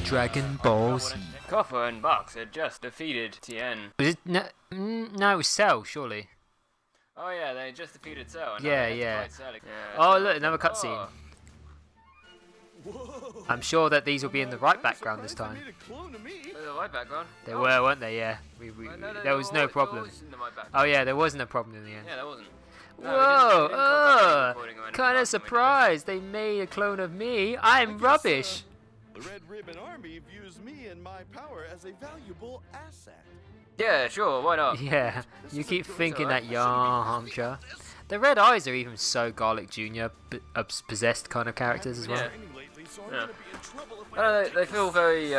Dragon Ball Z. Copper and Box had just defeated Tien. Was it no, it was Cell, surely. Oh yeah, they just defeated Cell. And Yeah, now they yeah. have to fight Cell again. Oh look, another cutscene. Oh. I'm sure that these will be in the right background this time. The right background. They were, weren't they? Yeah. There was no problem. Oh yeah, there wasn't a problem in the end. Yeah, there wasn't. Whoa! Kind of surprised they made a clone of me. I'm rubbish. The Red Ribbon Army views me and my power as a valuable asset. Yeah, sure, why not? Yeah, you keep thinking that, Yamcha. The red eyes are even so Garlic Jr. Possessed kind of characters as well. Yeah. I don't know, they feel very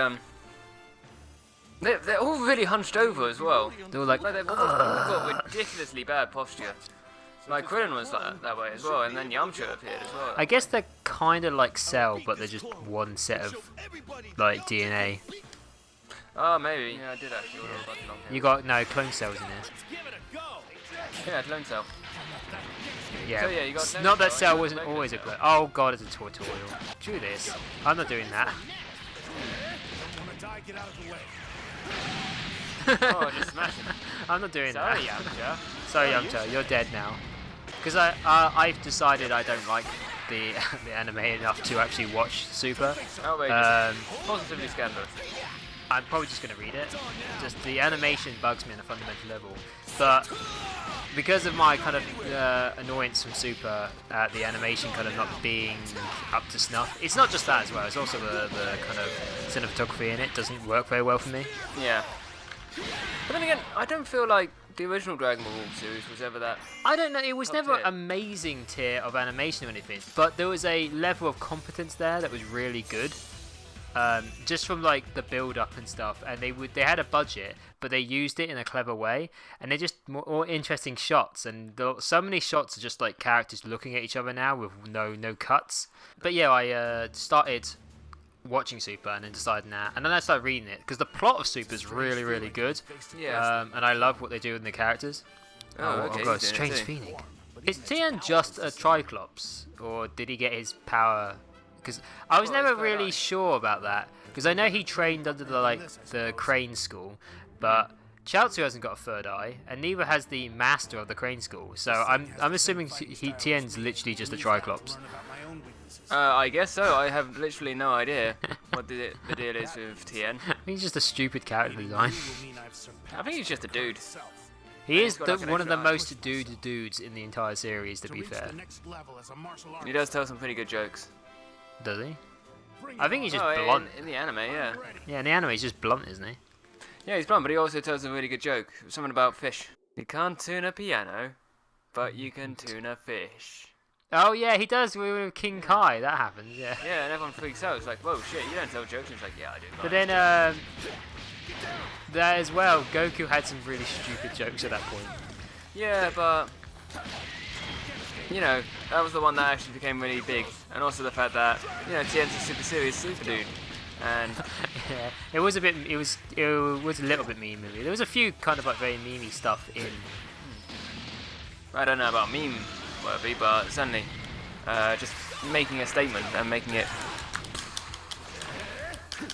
they're all really hunched over as well. They're all like, They've all got ridiculously bad posture. Like Krillin was that way as well, and then Yamcha appeared as well. I guess they're kind of like Cell, but they're just one set of like DNA. Oh, maybe. Yeah, I did actually order a bunch of them. You got no clone cells in there. Yeah, Clone Cell. Yeah. So, yeah, you got Not that Cell, Cell wasn't always a clone. Oh god, it's a tutorial. Do this. I'm not doing that. Oh, just smashing. I'm not doing Sorry, that. Yamcha. Sorry, Yamcha, you're dead now. Because I've decided I don't like the anime enough to actually watch Super. Outrageous. Positively scandalous. I'm probably just going to read it. Just the animation bugs me on a fundamental level. But because of my kind of annoyance from Super at the animation kind of not being up to snuff, it's not just that as well, it's also the kind of cinematography in it doesn't work very well for me. Yeah. But then again, I don't feel like the original Dragon Ball series was ever that. I don't know, it was Top never tier. amazing tier of animation or anything, but there was a level of competence there that was really good. Just from like the build up and stuff, and they had a budget, but they used it in a clever way, and they're just more interesting shots, and so many shots are just like characters looking at each other now with no cuts. But yeah, I started watching Super and then decided nah, and then I started reading it because the plot of Super is really good. Yeah. And I love what they do in the characters. Oh, okay. I've got a he's doing strange it too. feeling. Is Tien just a Triclops, or did he get his power? Because I was Well, never his third really eye. sure about that. Because I know he trained under the Crane School, but Chaozu hasn't got a third eye, and neither has the Master of the Crane School. So I'm assuming Tien's literally just a Triclops. I guess so. I have literally no idea what the deal is with Tien. He's just a stupid character design. I think he's just a dude. He is got like an one of the extra eye. most dudes in the entire series, to be fair. He does tell some pretty good jokes. Does he? I think he's just Oh, blunt. in the anime, yeah. Yeah, in the anime he's just blunt, isn't he? Yeah, he's blunt, but he also tells a really good joke. Something about fish. You can't tune a piano, but you can tune a fish. Oh yeah, he does with King Kai. That happens, yeah. Yeah, and everyone freaks out. It's like, whoa, shit, you don't tell jokes. And he's like, yeah, I do. But then, there as well, Goku had some really stupid jokes at that point. Yeah, but you know, that was the one that actually became really big, and also the fact that Tien's a super serious super dude, and Yeah, it was a little bit meme movie. There was a few kind of like very memey stuff in. I don't know about meme worthy, but certainly just making a statement and making it,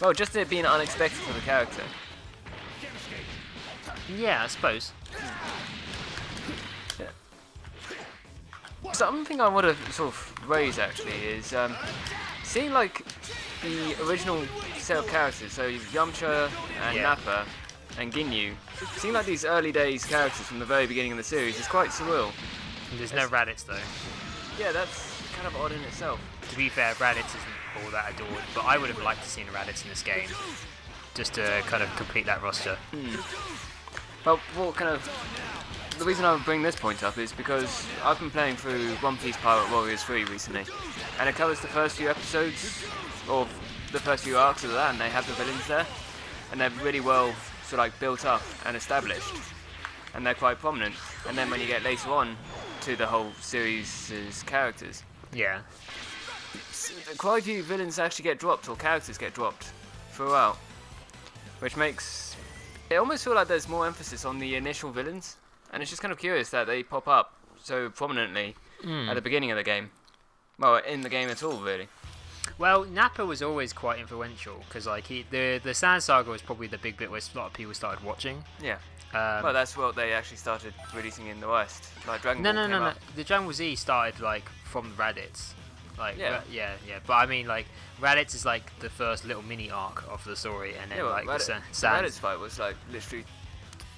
well, just it being unexpected for the character. Yeah, I suppose. Something I want to sort of raise actually is seeing like the original set of characters, so Yamcha and Yeah. Nappa and Ginyu, seeing like these early days characters from the very beginning of the series is quite surreal. There's no Raditz though. Yeah, that's kind of odd in itself. To be fair, Raditz isn't all that adored, but I would have liked to see a Raditz in this game, just to kind of complete that roster. But what kind of the reason I would bring this point up is because I've been playing through One Piece Pirate Warriors 3 recently, and it covers the first few episodes, or the first few arcs of that, and they have the villains there, and they're really well sort of like built up and established, and they're quite prominent. And then when you get later on to the whole series' characters, Yeah. quite a few villains actually get dropped, or characters get dropped throughout, which makes it almost feel like there's more emphasis on the initial villains. And it's just kind of curious that they pop up so prominently at the beginning of the game. Well, in the game at all, really. Well, Nappa was always quite influential because like the Sand Saga was probably the big bit where a lot of people started watching. Yeah. Um, Well, that's what they actually started releasing in the West. Like Dragon no, Ball no, came no, no. out. The Dragon Ball Z started like from Raditz. Like Yeah. yeah. But I mean like Raditz is like the first little mini arc of the story, and then Yeah, well, like the Raditz Sand. fight was like literally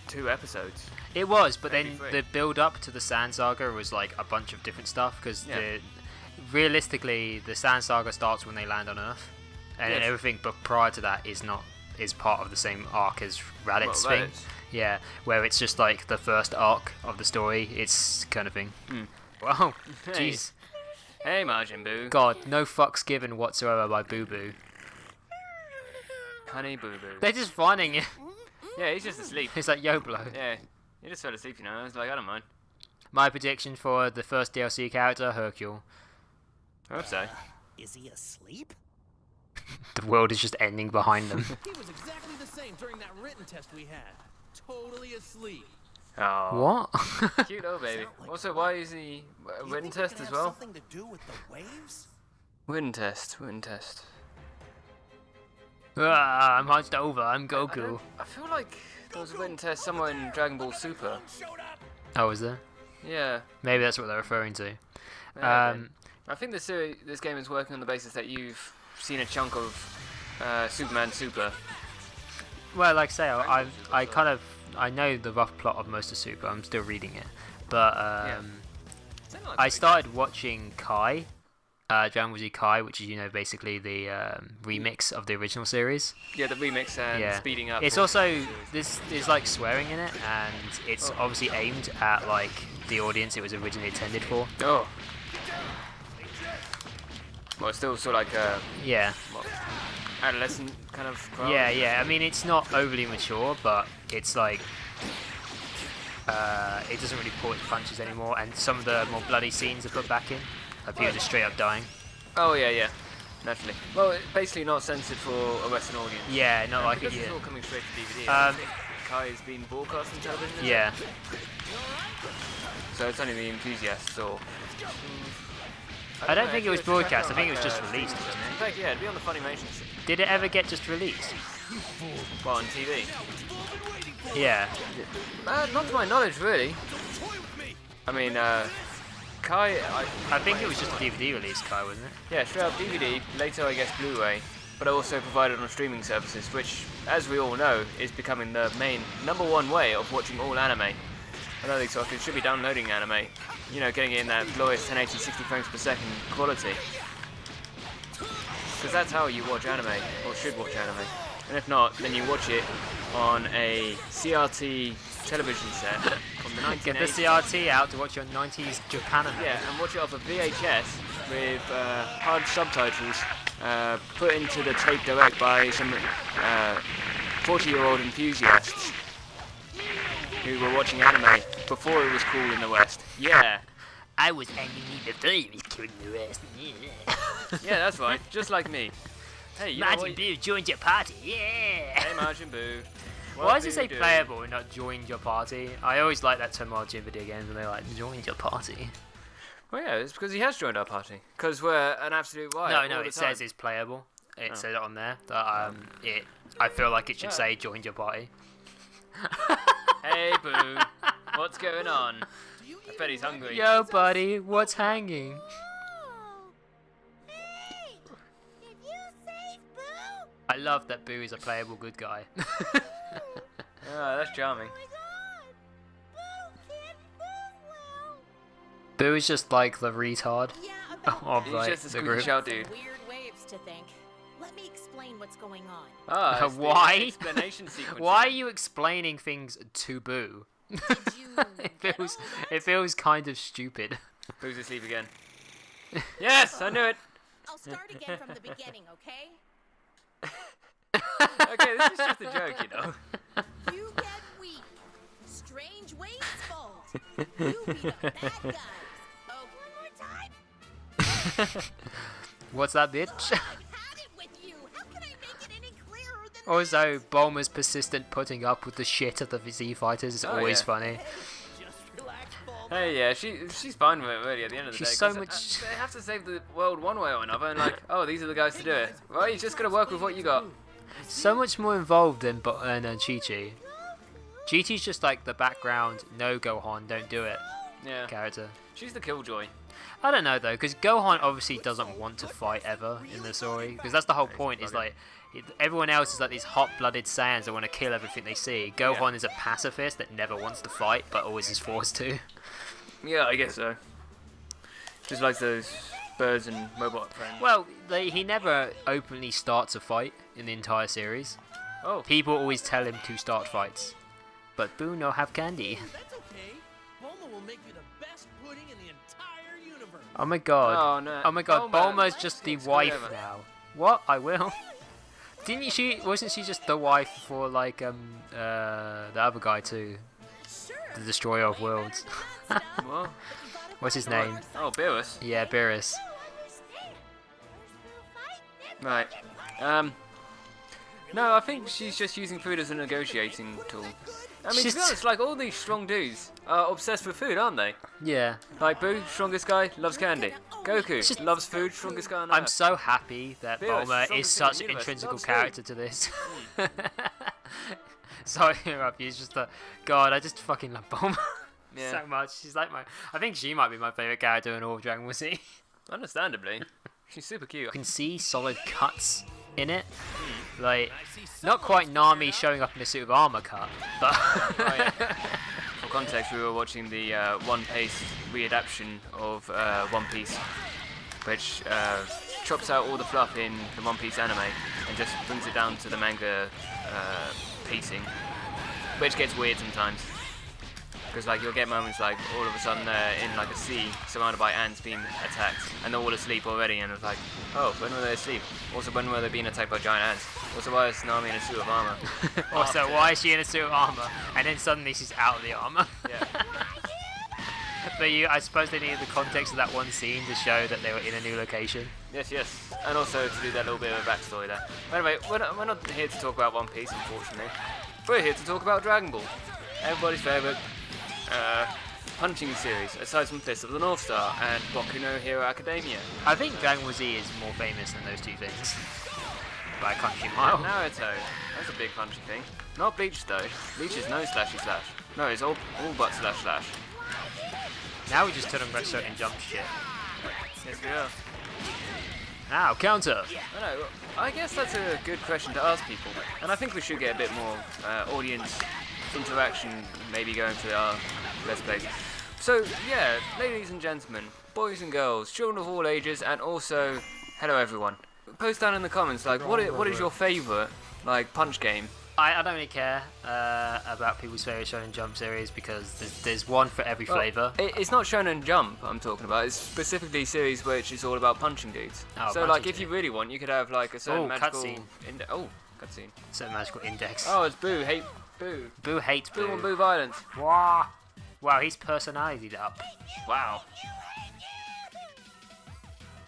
2 episodes. It was, but Maybe then 3. the build up to the Sand Saga was like a bunch of different stuff because Yeah. realistically the Sand Saga starts when they land on Earth, and then Yes. everything but prior to that is part of the same arc as Raditz Well, thing. Raditz. Yeah, where it's just like the first arc of the story. It's kind of thing. Wow, Hey. jeez, Hey, Majin Buu. God, no fucks given whatsoever by Boo Boo. Honey Boo Boo. They're just finding it. Yeah, he's just asleep. It's like Yoblo. Yeah, he just fell asleep, you know. I was like, I don't mind. My prediction for the first DLC character, Hercule. I hope so. Is he asleep? The world is just ending behind them. He was exactly the same during that written test we had. Totally asleep. Oh. What? Cute little baby. Sound like Also, fun. why is he You written think it test could as have well? Something to do with the waves? Written test. Written test. Ah, I'm hunched over. I'm I Goku. feel like there was a written test somewhere in Dragon Ball Super. Oh, is there? Yeah. Maybe that's what they're referring to. maybe. I think this game is working on the basis that you've seen a chunk of Superman Super. Well, like I say, I Super, kind of I know the rough plot of most of Super. I'm still reading it, but Something like I that. started watching Kai, Dragon Ball Z Kai, which is basically the remix of the original series. Yeah, the remix and Yeah. speeding up. It's all also the series. there's like swearing in it, and it's Oh. obviously aimed at like the audience it was originally intended for. Oh. Well, it's still sort of like a Yeah. adolescent kind of crowd. Yeah. I mean, it's not overly mature, but it's like it doesn't really pull its punches anymore, and some of the more bloody scenes are put back in. Like people just straight up dying. Oh yeah. Naturally. Well, it's basically not censored for a Western audience. Yeah, not And like because it. it's Yeah. all coming straight to DVD. I Um, don't think Kai is being broadcast on television. is it? Yeah. So it's only the enthusiasts or. I don't know, think it was it's just broadcast. I on, think it was like, just released, streaming wasn't service. In fact, yeah, it'd be on the Funimation. Did it ever get just released? Well, on TV. Yeah. Not to my knowledge, really. I mean, Kai. I think it was just a DVD release, Kai, wasn't it? Yeah, straight up DVD. Later, I guess Blu-ray. But also provided on streaming services, which, as we all know, is becoming the main #1 way of watching all anime. I don't think so. I should be downloading anime. You know, getting it in that glorious 1080 60 frames per second quality. Because that's how you watch anime, or should watch anime. And if not, then you watch it on a CRT television set from the 1980s. Get the CRT out to watch your 90s Japan anime. Yeah, and watch it off a VHS with hard subtitles put into the tape direct by some 40-year-old enthusiasts who were watching anime before it was cool in the West. Yeah, I was anime before it was cool in the West. yeah, that's right, just like me. Hey, you know Majin what? Buu joined your party. Yeah. Hey, Majin Buu. Why does it say playable and not joined your party? I always like that terminology in video games when they're like, joined your party. Well, yeah, it's because he has joined our party. Because we're an absolute riot. No, all the it time. says it's playable. It Oh. says it on there. But, I feel like it should Yeah. say joined your party. Hey, Boo. What's going on? I bet he's hungry. Yo, buddy, what's hanging? Hey! Did you save Boo? I love that Boo is a playable good guy. Oh, that's charming. Oh my god! Boo can't move well. Boo is just like the retard Yeah, about of He's like, just a the squeaky group. shout dude. weird waves to think. Let me explain what's going on. Ah, it's the Why? explanation sequence. Why are you explaining things to Boo? Did you it feels kind of stupid. Boo's asleep again. Yes, I knew it. I'll start again from the beginning, okay? Okay, this is just a joke, you know. You get weak. Strange waves fault. You be the bad guys. Oh, one more time? What's that, bitch? I've had it with you. How can I make it any clearer than Also, Bulma's persistent putting up with the shit of the Z fighters is Oh, always yeah. funny. Just relax, Bulma. Hey, yeah, she's fine with it really at the end of the She's day. so 'cause, much- They have to save the world one way or another, and like, oh, these are the guys to do it. Well, you just gotta work with what you got. So much more involved than Chi-Chi. Chi-Chi's just like the background, no Gohan, don't do it Yeah, character. she's the killjoy. I don't know though, because Gohan obviously doesn't want to fight ever in the story, because that's the whole point. Is like everyone else is like these hot-blooded Saiyans that want to kill everything they see. Gohan is a pacifist that never wants to fight, but always is forced to. Yeah, I guess so. Just like those birds and robot friends. Well, he never openly starts a fight in the entire series. Oh, People always tell him to start fights, but Boo no have candy. That's okay. Bulma will make you the best pudding in the entire universe. Oh my god. oh no. Oh my god, Bulma. Bulma's just the It's wife clever. now. What? I will. Wasn't she just the wife for like the other guy too? Sure. The Destroyer of Worlds. What? What's his name? Oh, Beerus. Yeah, Beerus. Right. No, I think she's just using food as a negotiating tool. I mean, to She's- be honest, like all these strong dudes are obsessed with food, aren't they? Yeah. Like Boo, strongest guy, loves candy. Goku Just- loves food, strongest guy on I'm Earth. so happy that Beerus, Bulma strongest is in the such an universe, intrinsical loves character to this. Sorry to interrupt you, it's just that, God, I just fucking love Bulma Yeah. so much. She's like I think she might be my favourite character in all of Dragon Ball Z. Understandably, she's super cute. You can see solid cuts in it. Like, I see not someone quite here Nami now. showing up in a suit of armor cut, but Oh, yeah. For context, we were watching the One Piece readaptation of One Piece, which chops out all the fluff in the One Piece anime and just brings it down to the manga pacing, which gets weird sometimes. Because like you'll get moments like all of a sudden they're in like a sea surrounded by ants being attacked and they're all asleep already and it's like, oh, when were they asleep? Also, when were they being attacked by giant ants? Also, why is Nami in a suit of armor? also, why is she in a suit of armor? And then suddenly she's out of the armor. Yeah. But I suppose they needed the context of that one scene to show that they were in a new location. Yes, yes, and also to do that little bit of a backstory there. But anyway, we're not here to talk about One Piece, unfortunately. We're here to talk about Dragon Ball, everybody's favourite punching series, aside from Fist of the North Star and Boku no Hero Academia. I think Dragon Ball Z is more famous than those two things. By a country mile. Naruto, that's a big punchy thing. Not Bleach though. Bleach is no slashy slash. No, it's all but slash slash. Now we just turn on Red and jump shit. Yes, we are. Now, counter! I know. I guess that's a good question to ask people, and I think we should get a bit more audience interaction, maybe going to our Let's Plays. So, yeah, ladies and gentlemen, boys and girls, children of all ages, and also, hello everyone. Post down in the comments, like, what is your favourite, like, punch game? I don't really care about people's favourite Shonen Jump series because there's one for every Well, flavour. It's not Shonen Jump I'm talking about, it's specifically a series which is all about punching dudes. Oh, So, punching like, if dude. you really want, you could have, like, a certain Oh, magical... cutscene. Cutscene. So magical index. Oh, it's Boo, hate Boo. Boo hates Boo Boo. on Boo violence. Wow. Wow, he's personalityed up. Wow.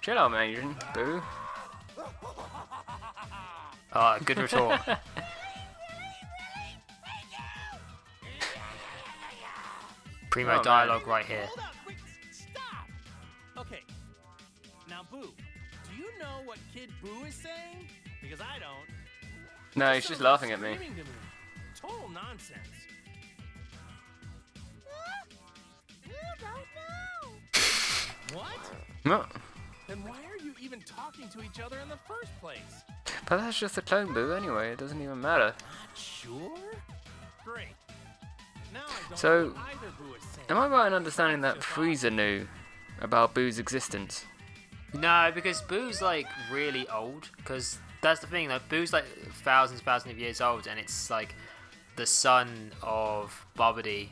Chill out, man, Boo. Oh, good retort. Primo Oh, man. dialogue right here. Hold up, quick, stop. Okay. Now, Boo, do you know what Kid Boo is saying? Because I don't. No, he's just laughing at me. Screaming to me. Total nonsense. You don't know. What? No. Then why are you even talking to each other in the first place? But that's just a clone Boo anyway, it doesn't even matter. Sure? Great. Now I don't So, know what either Boo is saying. Am I right in understanding that Frieza knew about Boo's existence? No, because Boo's like really old. Because that's the thing, like Boo's like thousands of years old, and it's like the son of Babidi,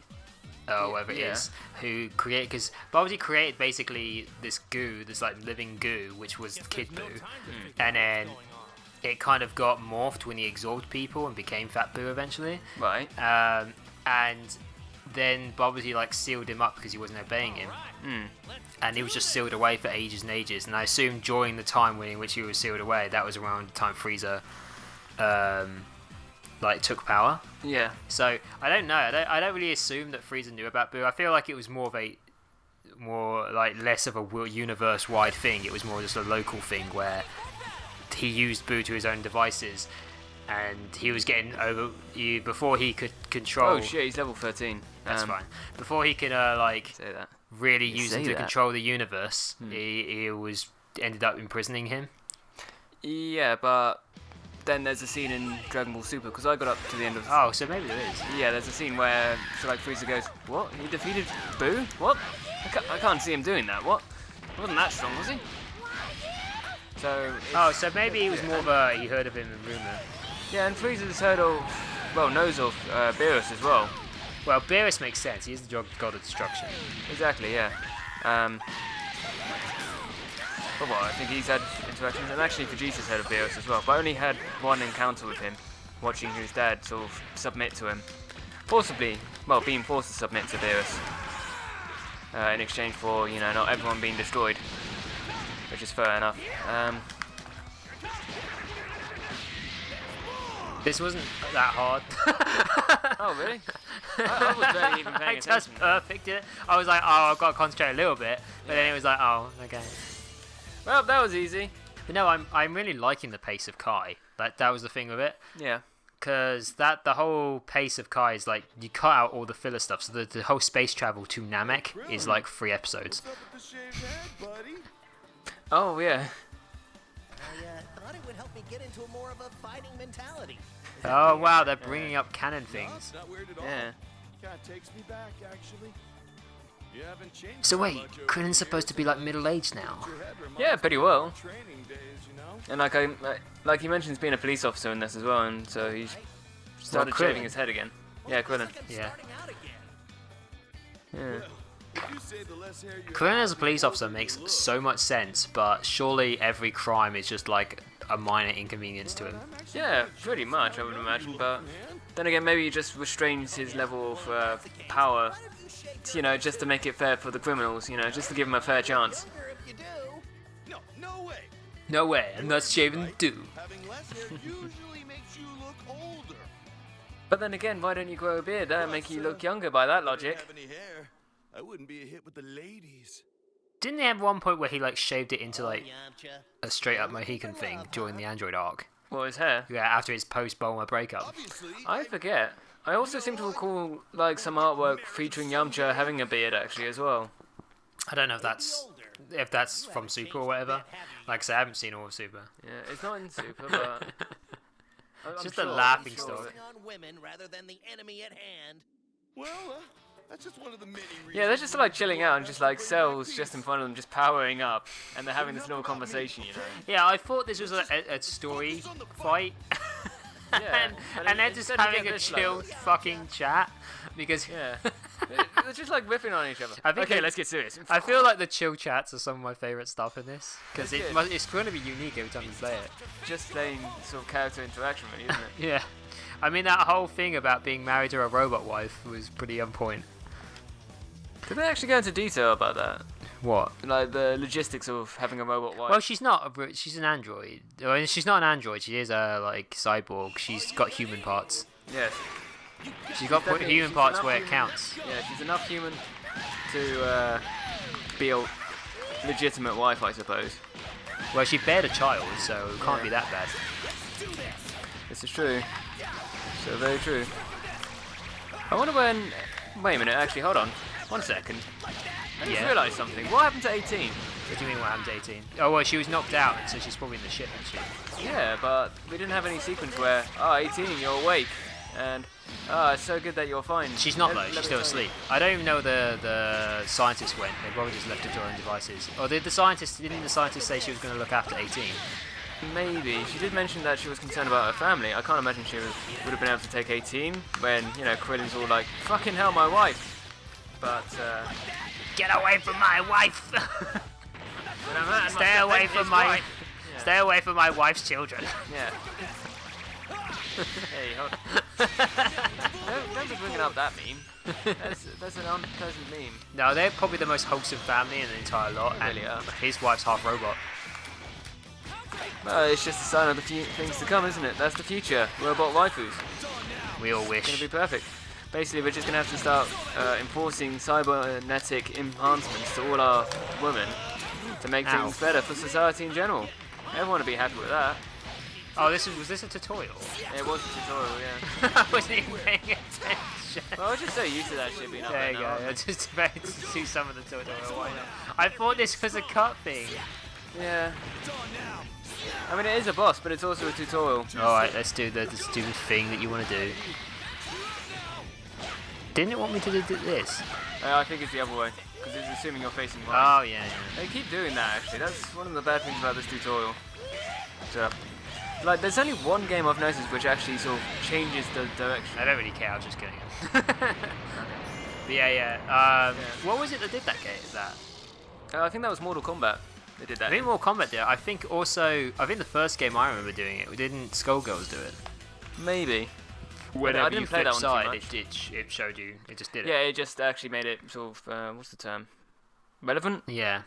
or whatever it Yeah. is, who created. Because Babidi created basically this goo, this like living goo, which was Guess Kid there's no Boo, time to figure and out then what's going on. it kind of got morphed when he absorbed people and became Fat Boo eventually. Right. And then Babidi like sealed him up because he wasn't obeying him. And he was just sealed away for ages and ages. And I assume during the time in which he was sealed away, that was around the time Frieza like took power. Yeah. So I don't know. I don't really assume that Frieza knew about Boo. I feel like it was more like less of a universe-wide thing. It was more just a local thing where he used Boo to his own devices, and he was getting over you before he could control. Oh shit, he's level 13. That's fine. Before he could like Say that. really You use say him to that. control the universe, he ended up imprisoning him. Yeah, but then there's a scene in Dragon Ball Super, because I got up to the end of... Oh, so maybe there is. Yeah, there's a scene where so like Frieza goes, what? He defeated Boo? What? I can't see him doing that. What? He wasn't that strong, was he? So... Oh, so maybe he was more of a he heard of him in rumor. Yeah, and Frieza's heard of... Well, knows of Beerus as well. Well, Beerus makes sense. He is the god of destruction. Exactly, yeah. But what, I think he's had interactions, and actually Vegeta's heard of Beerus as well, but I only had one encounter with him, watching his dad sort of submit to him. Forcibly, well, being forced to submit to Beerus. In exchange for, you know, not everyone being destroyed. Which is fair enough. This wasn't that hard. Oh, really? I was barely even paying I just attention. perfected it. I was like, oh, I've got to concentrate a little bit, but then it was like, oh, okay. Well, that was easy. But no, I'm really liking the pace of Kai. That was the thing with it, Yeah. because the whole pace of Kai is like you cut out all the filler stuff. So the whole space travel to Namek is like 3 episodes. What's up with the shaved head, buddy? Oh, yeah. I thought it would help me get into more of a fighting mentality. Oh wow, they're bringing up canon No, things. it's not weird at all. Yeah. Kind of takes me back, actually. You haven't changed So so wait, much over the Krillin's supposed to be like middle-aged now. years. Your head reminds Yeah, pretty me well. of training days, you know? And like he mentions being a police officer in this as well, and so he's started Krillin. shaving his head again. Yeah, Krillin. Yeah. Yeah. If you say the less hair you Krillin as a police officer makes so much sense, but surely every crime is just like a minor inconvenience to him. Yeah, pretty much, I would imagine, but then again, maybe he just restrains his level of power, you know, just to make it fair for the criminals, you know, just to give them a fair chance. If you do, No way. No way, I'm not shaving do. Having less hair usually makes you look older. But then again, why don't you grow a beard? That'll make you look younger by that If I logic. didn't have any hair, I wouldn't be a hit with the ladies. Didn't they have one point where he like shaved it into like Yamcha. a straight up Mohican thing during the Android arc? Well, his hair. Yeah, after his post-Bulma breakup. Obviously, I forget. I also seem to recall, like, some artwork featuring Yamcha having a beard, actually, as well. I don't know if that's from Super or whatever. Like I said, I haven't seen all of Super. Yeah, it's not in Super, but... I'm Just sure- a laughing I'm sure of story. it. On women rather than the enemy at hand. well, that's just one of the many reasons. Yeah, they're just like chilling out and just like cells just in front of them, just powering up, and they're having this little conversation, you know. Yeah, I thought this was a story fight. Yeah, but and they're it- just instead you having get a this, chill like- fucking chat because Yeah, they're just like riffing on each other. I think Okay, they- let's get serious. I feel like the chill chats are some of my favorite stuff in this because That's good. it's going to be unique every time you play it. Just plain sort of character interaction, really, isn't it? Yeah, I mean that whole thing about being married to a robot wife was pretty on point. Did they actually go into detail about that? What? Like the logistics of having a robot wife? Well, she's not. She's an android. Well, she's not an android. She is a like cyborg. She's got human parts. Yes. She's got Definitely, human she's parts enough where it human- counts. Yeah, she's enough human to be a legitimate wife, I suppose. Well, she bared a child, so it can't be that bad. This is true. So very true. I wonder when... Wait a minute, actually, hold on. 1 second. I just Yeah. realised something. What happened to 18? What do you mean what happened to 18? Oh, well, she was knocked out, so she's probably in the ship, isn't she? Yeah, but we didn't have any sequence where, 18, you're awake. And, it's so good that you're fine. She's not, Let- though. let She's me still tell you. asleep. I don't even know where the scientists went. They probably just left her to her own devices. Or didn't the scientist say she was going to look after 18? Maybe. She did mention that she was concerned about her family. I can't imagine she would have been able to take 18 when, you know, Krillin's all like, fucking hell, my wife. But, Get away from my wife! when I'm at, Stay away from my... Stay away from my wife's children. Yeah. Hey, hold on. Don't be bringing up that meme. That's an unpleasant meme. No, they're probably the most wholesome family in the entire lot, They and really are. his wife's half robot. Well, it's just a sign of the things to come, isn't it? That's the future. Robot waifus. We all It's going to wish. be perfect. Basically, we're just going to have to start enforcing cybernetic enhancements to all our women to make Ow. things better for society in general. Everyone would be happy with that. Oh, was this a tutorial? It was a tutorial, yeah. I wasn't even paying attention. Well, I was just so used to that shit being up There there you now. go. I just about to see some of the tutorial. Why not? I thought this was a cut thing. Yeah. I mean, it is a boss, but it's also a tutorial. Alright, let's do the stupid thing that you want to do. Didn't it want me to do this? I think it's the other way, because it's assuming you're facing right. Oh, yeah, yeah. They keep doing that, actually. That's one of the bad things about this tutorial. So, like, there's only one game I've noticed which actually sort of changes the direction. I don't really care, I was just kidding. But yeah. What was it that did that game? I think that was Mortal Kombat. They did that. I think Mortal Kombat did it. I think the first game I remember doing it, didn't Skullgirls do it? Maybe. Whenever I didn't you play that flip one too side, much. it showed you, it just did it. Yeah, it just actually made it sort of, what's the term? Relevant? Yeah.